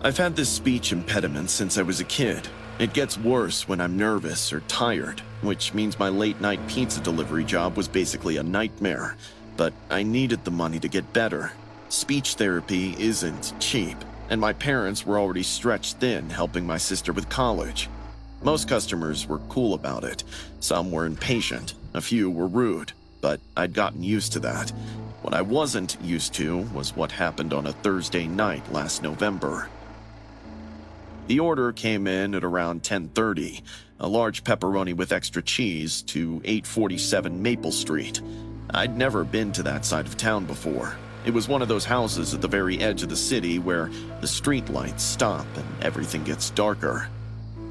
I've had this speech impediment since I was a kid. It gets worse when I'm nervous or tired, which means my late-night pizza delivery job was basically a nightmare. But I needed the money to get better. Speech therapy isn't cheap, and my parents were already stretched thin helping my sister with college. Most customers were cool about it. Some were impatient, a few were rude, but I'd gotten used to that. What I wasn't used to was what happened on a Thursday night last November. The order came in at around 10:30, a large pepperoni with extra cheese to 847 Maple Street. I'd never been to that side of town before. It was one of those houses at the very edge of the city where the street lights stop and everything gets darker.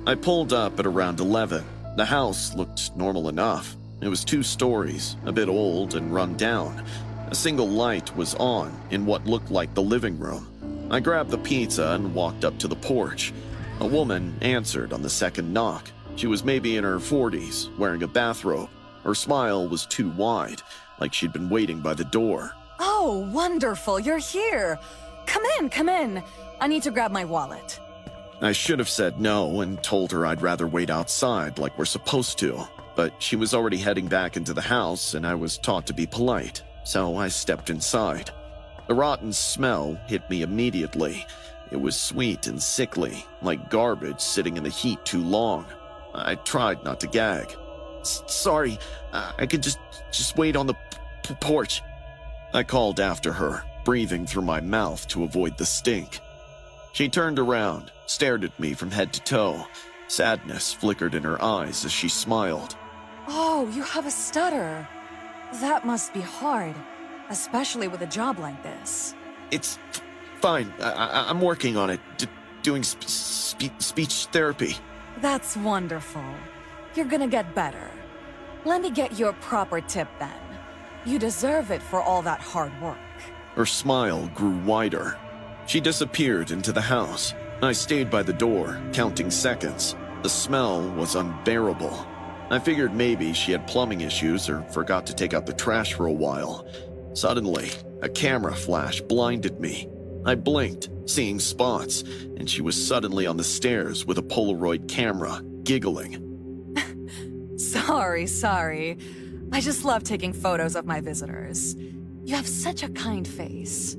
I pulled up at around 11. The house looked normal enough. It was 2 stories, a bit old and run down. A single light was on in what looked like the living room. I grabbed the pizza and walked up to the porch. A woman answered on the second knock. She was maybe in her 40s, wearing a bathrobe. Her smile was too wide, like she'd been waiting by the door. Oh, wonderful, you're here. Come in. I need to grab my wallet. I should have said no and told her I'd rather wait outside like we're supposed to, but she was already heading back into the house and I was taught to be polite, so I stepped inside. The rotten smell hit me immediately. It was sweet and sickly, like garbage sitting in the heat too long. I tried not to gag. Sorry, I could just wait on the porch. I called after her, breathing through my mouth to avoid the stink. She turned around, stared at me from head to toe. Sadness flickered in her eyes as she smiled. Oh, you have a stutter. That must be hard, especially with a job like this. It's fine. I'm working on it, doing speech therapy. That's wonderful. You're gonna get better. Let me get you a proper tip then. You deserve it for all that hard work. Her smile grew wider. She disappeared into the house. I stayed by the door, counting seconds. The smell was unbearable. I figured maybe she had plumbing issues or forgot to take out the trash for a while. Suddenly, a camera flash blinded me. I blinked, seeing spots, and she was suddenly on the stairs with a Polaroid camera, giggling. Sorry. I just love taking photos of my visitors. You have such a kind face.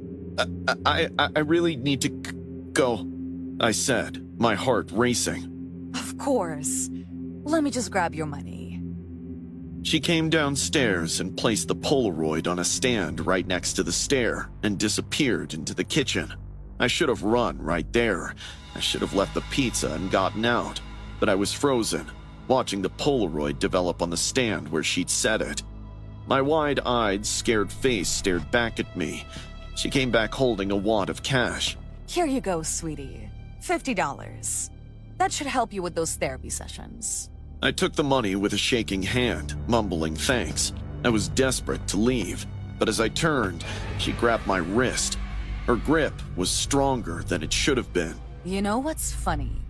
I really need to go, I said, my heart racing. Of course. Let me just grab your money. She came downstairs and placed the Polaroid on a stand right next to the stair and disappeared into the kitchen. I should have run right there. I should have left the pizza and gotten out, but I was frozen, watching the Polaroid develop on the stand where she'd set it. My wide-eyed, scared face stared back at me. She came back holding a wad of cash. Here you go, sweetie. $50. That should help you with those therapy sessions. I took the money with a shaking hand, mumbling thanks. I was desperate to leave, but as I turned, she grabbed my wrist. Her grip was stronger than it should have been. You know what's funny?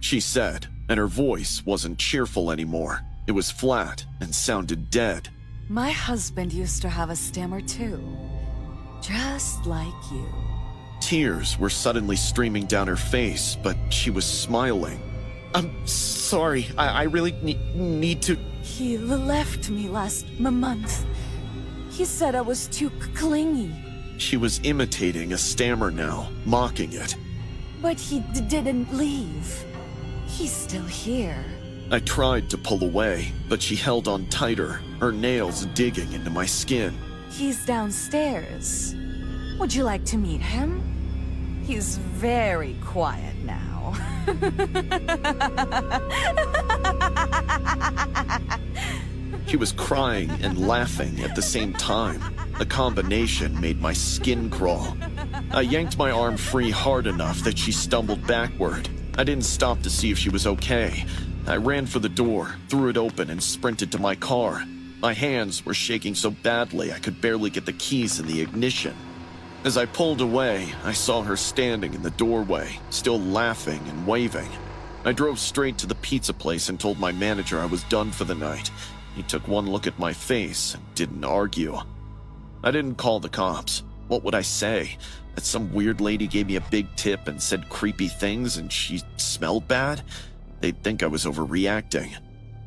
She said, and her voice wasn't cheerful anymore. It was flat and sounded dead. My husband used to have a stammer too. Just like you. Tears were suddenly streaming down her face, but she was smiling. I'm sorry, I really need to... He left me last month. He said I was too clingy. She was imitating a stammer now, mocking it. But he didn't leave. He's still here. I tried to pull away, but she held on tighter, her nails digging into my skin. He's downstairs. Would you like to meet him? He's very quiet now. She was crying and laughing at the same time. The combination made my skin crawl. I yanked my arm free hard enough that she stumbled backward. I didn't stop to see if she was okay. I ran for the door, threw it open, and sprinted to my car. My hands were shaking so badly I could barely get the keys in the ignition. As I pulled away, I saw her standing in the doorway, still laughing and waving. I drove straight to the pizza place and told my manager I was done for the night. He took one look at my face and didn't argue. I didn't call the cops. What would I say? That some weird lady gave me a big tip and said creepy things and she smelled bad? They'd think I was overreacting.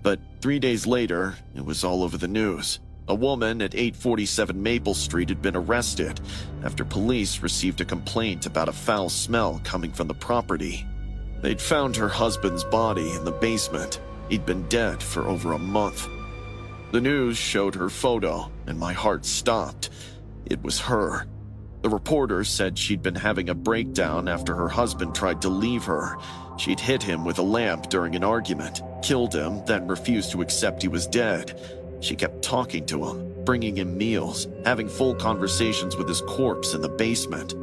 But 3 days later, it was all over the news. A woman at 847 Maple Street had been arrested after police received a complaint about a foul smell coming from the property. They'd found her husband's body in the basement. He'd been dead for over a month. The news showed her photo, and my heart stopped. It was her. The reporter said she'd been having a breakdown after her husband tried to leave her. She'd hit him with a lamp during an argument, killed him, then refused to accept he was dead. She kept talking to him, bringing him meals, having full conversations with his corpse in the basement.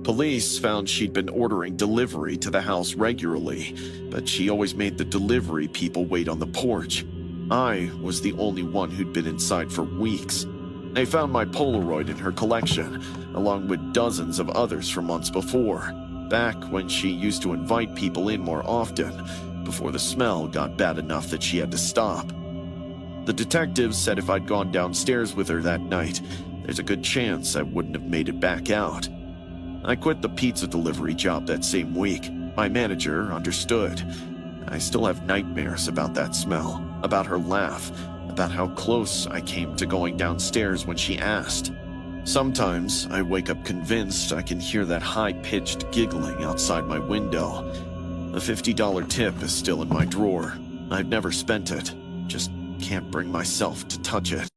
Police found she'd been ordering delivery to the house regularly, but she always made the delivery people wait on the porch. I was the only one who'd been inside for weeks. They found my Polaroid in her collection, along with dozens of others from months before, back when she used to invite people in more often, before the smell got bad enough that she had to stop. The detectives said if I'd gone downstairs with her that night, there's a good chance I wouldn't have made it back out. I quit the pizza delivery job that same week. My manager understood. I still have nightmares about that smell, about her laugh, about how close I came to going downstairs when she asked. Sometimes I wake up convinced I can hear that high-pitched giggling outside my window. The $50 tip is still in my drawer. I've never spent it, just can't bring myself to touch it.